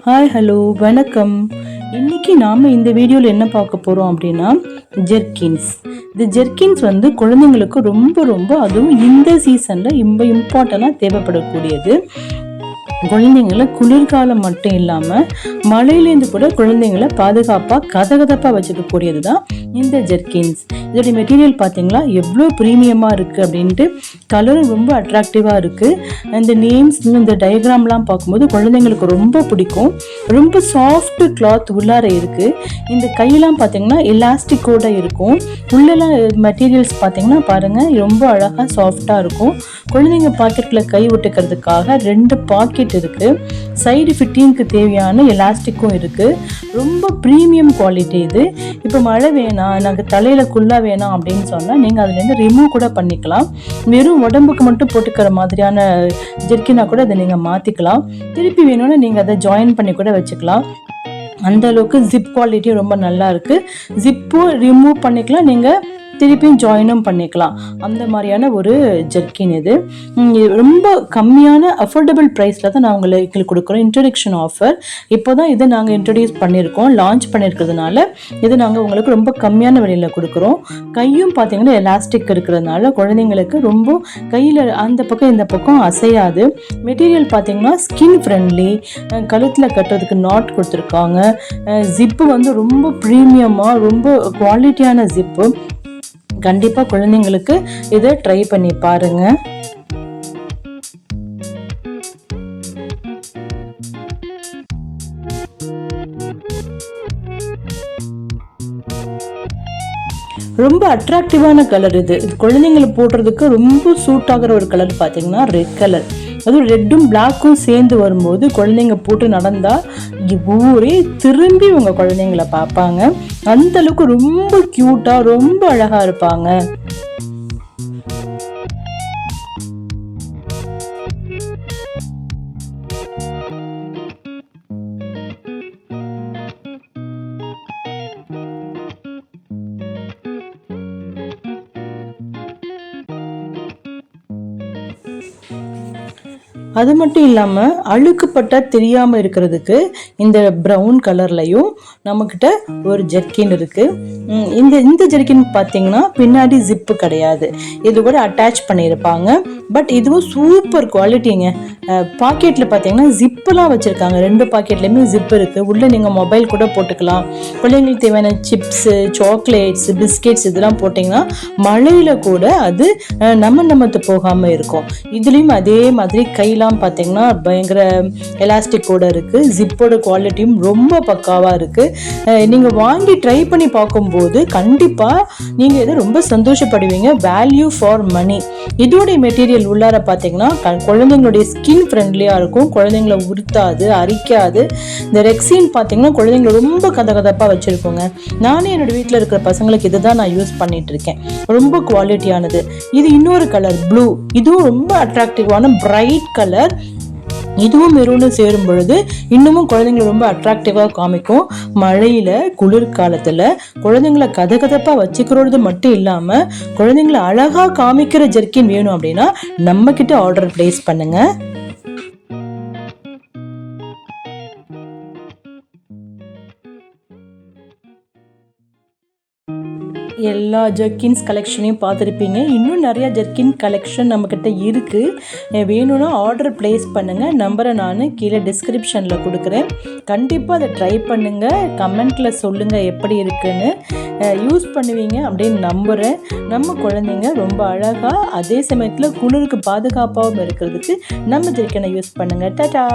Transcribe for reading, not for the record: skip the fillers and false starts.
Hi hello வணக்கம். இன்னைக்கு நாம் இந்த வீடியோவில் என்ன பார்க்க போகிறோம் அப்படின்னா ஜெர்கின்ஸ். இந்த ஜெர்கின்ஸ் வந்து குழந்தைங்களுக்கு ரொம்ப ரொம்ப அதுவும் இந்த சீசனில் ரொம்ப இம்பார்ட்டண்ட்டாக தேவைப்படக்கூடியது. குழந்தைங்களை குளிர்காலம் மட்டும் இல்லாமல் மழையிலேருந்து கூட குழந்தைங்களை பாதுகாப்பாக கதகதப்பாக வச்சுக்கக்கூடியது தான் இந்த ஜெர்கின்ஸ். இதோடைய மெட்டீரியல் பார்த்தீங்களா எவ்வளோ ப்ரீமியமாக இருக்குது அப்படின்ட்டு. கலரும் ரொம்ப அட்ராக்டிவாக இருக்குது. இந்த நேம்ஸ் இந்த டயக்ராம்லாம் பார்க்கும்போது குழந்தைங்களுக்கு ரொம்ப பிடிக்கும். ரொம்ப சாஃப்ட் கிளாத் உள்ளார இருக்குது. இந்த கையெல்லாம் பார்த்தீங்கன்னா எலாஸ்டிக்கோட இருக்கும். உள்ளெல்லாம் மெட்டீரியல்ஸ் பார்த்தீங்கன்னா பாருங்கள் ரொம்ப அழகாக சாஃப்டாக இருக்கும். குழந்தைங்க பாக்கெட்டில் கை விட்டுக்கிறதுக்காக 2 பாக்கெட் இருக்கு. சைடு ஃபிட்டிங்க்கு தேவையான எலாஸ்டிக்கும் இருக்கு. ரொம்ப ப்ரீமியம் குவாலிட்டி இது. இப்போ மழை வேணாம், நாங்கள் தலையில குள்ளா வேணாம் அப்படின்னு சொன்னால் நீங்கள் அதுலேருந்து ரிமூவ் கூட பண்ணிக்கலாம். வெறும் உடம்புக்கு மட்டும் போட்டுக்கிற மாதிரியான ஜெர்கினா கூட அதை நீங்கள் மாற்றிக்கலாம். திருப்பி வேணும்னா நீங்கள் அதை ஜாயின் பண்ணி கூட வச்சுக்கலாம். அந்த அளவுக்கு ஜிப் குவாலிட்டி ரொம்ப நல்லா இருக்கு. ஜிப்பும் ரிமூவ் பண்ணிக்கலாம், நீங்கள் திருப்பியும் ஜாயினும் பண்ணிக்கலாம். அந்த மாதிரியான ஒரு ஜெர்கின் இது. ரொம்ப கம்மியான அஃபோர்டபுள் ப்ரைஸில் தான் நான் உங்களுக்கு கொடுக்குறோம். இன்ட்ரடக்ஷன் ஆஃபர் இப்போ தான் இதை நாங்கள் இன்ட்ரடியூஸ் பண்ணியிருக்கோம். லான்ச் பண்ணியிருக்கிறதுனால இது நாங்கள் உங்களுக்கு ரொம்ப கம்மியான விலையில் கொடுக்குறோம். கையும் பார்த்தீங்கன்னா எலாஸ்டிக் இருக்கிறதுனால குழந்தைங்களுக்கு ரொம்ப கையில் அந்த பக்கம் இந்த பக்கம் அசையாது. மெட்டீரியல் பார்த்தீங்கன்னா ஸ்கின் ஃப்ரெண்ட்லி. கழுத்தில் கட்டுறதுக்கு நாட் கொடுத்துருக்காங்க. ஜிப்பு வந்து ரொம்ப ப்ரீமியமாக ரொம்ப குவாலிட்டியான ஜிப்பு. கண்டிப்பாக குழந்தைங்களுக்கு இதை ட்ரை பண்ணி பாருங்க. ரொம்ப அட்ராக்டிவான கலர் இது. குழந்தைங்களை போடுறதுக்கு ரொம்ப சூட் ஆகிற ஒரு கலர் பார்த்தீங்கன்னா ரெட் கலர். அதுவும் ரெட்டும் பிளாக்கும் சேர்ந்து வரும்போது குழந்தைங்க போட்டு நடந்தால் ஊரே திரும்பி உங்கள் குழந்தைங்களை பார்ப்பாங்க. அந்த அளவுக்கு ரொம்ப க்யூட்டாக ரொம்ப அழகாக இருப்பாங்க. அது மட்டும் இல்லாமல் அழுக்குப்பட்டா தெரியாமல் இருக்கிறதுக்கு இந்த ப்ரௌன் கலர்லையும் நம்மக்கிட்ட ஒரு ஜெர்கின் இருக்குது. இந்த ஜெர்கின் பார்த்தீங்கன்னா பின்னாடி ஜிப்பு கிடையாது, இது கூட அட்டாச் பண்ணியிருப்பாங்க. பட் இதுவும் சூப்பர் குவாலிட்டிங்க. பாக்கெட்டில் பார்த்தீங்கன்னா ஜிப்பெலாம் வச்சுருக்காங்க. 2 பாக்கெட்லேயுமே ஜிப் இருக்குது. உள்ளே நீங்கள் மொபைல் கூட போட்டுக்கலாம். குழந்தைங்களுக்கு தேவையான சிப்ஸு, சாக்லேட்ஸ், பிஸ்கெட்ஸ் இதெல்லாம் போட்டிங்கன்னா மழையில் கூட அது நமத்து போகாமல் இருக்கும். இதுலேயும் அதே மாதிரி கையில் பார்த்தீங்கன்னா பயங்கர எலாஸ்டிக்கோட இருக்கு. ஜிப்போட குவாலிட்டியும் ரொம்ப பக்காவாக இருக்கு. நீங்க வாங்கி ட்ரை பண்ணி பார்க்கும்போது கண்டிப்பா நீங்க இதை ரொம்ப சந்தோஷப்படுவீங்க. Value for money. இதோடைய மெட்டீரியல் உள்ளார பார்த்தீங்கன்னா குழந்தைங்களுடைய ஸ்கின் ஃப்ரெண்ட்லியா இருக்கும். குழந்தைங்களை உறுத்தாது, அரிக்காது. இந்த ரெக்ஸின் பார்த்தீங்கன்னா குழந்தைங்களை ரொம்ப கதகதப்பா வச்சிருக்கோங்க. நானே என்னோட வீட்டில் இருக்கிற பசங்களுக்கு இதுதான் நான் யூஸ் பண்ணிட்டு இருக்கேன். ரொம்ப குவாலிட்டியானது. இது இன்னொரு கலர் ப்ளூ. இதுவும் ரொம்ப அட்ராக்டிவான பிரைட் கலர். இதுவும் மெரூனும் சேரும் பொழுது இன்னமும் குழந்தைங்களை ரொம்ப அட்ராக்டிவாக காமிக்கும். மழையில குளிர்காலத்தில் குழந்தைங்களை கதகதப்பா வச்சுக்கிறது மட்டும் இல்லாமல் குழந்தைங்களை அழகா காமிக்கிற ஜெர்கின் வேணும் அப்படின்னா நம்ம கிட்ட ஆர்டர் பிளேஸ் பண்ணுங்க. எல்லா ஜெர்கின்ஸ் கலெக்ஷனையும் பார்த்துருப்பீங்க. இன்னும் நிறையா ஜெர்கின் கலெக்ஷன் நம்மக்கிட்ட இருக்குது. வேணும்னா ஆர்டர் ப்ளேஸ் பண்ணுங்கள். நம்பரை நான் கீழே டிஸ்கிரிப்ஷனில் கொடுக்குறேன். கண்டிப்பாக அதை ட்ரை பண்ணுங்கள். கமெண்ட்டில் சொல்லுங்கள் எப்படி இருக்குன்னு. யூஸ் பண்ணுவீங்க அப்படின்னு நம்புகிறேன். நம்ம குழந்தைங்க ரொம்ப அழகாக அதே சமயத்தில் குளிருக்கு பாதுகாப்பாகவும் இருக்கிறதுக்கு நம்ம ஜெர்கினை யூஸ் பண்ணுங்கள். டாடா.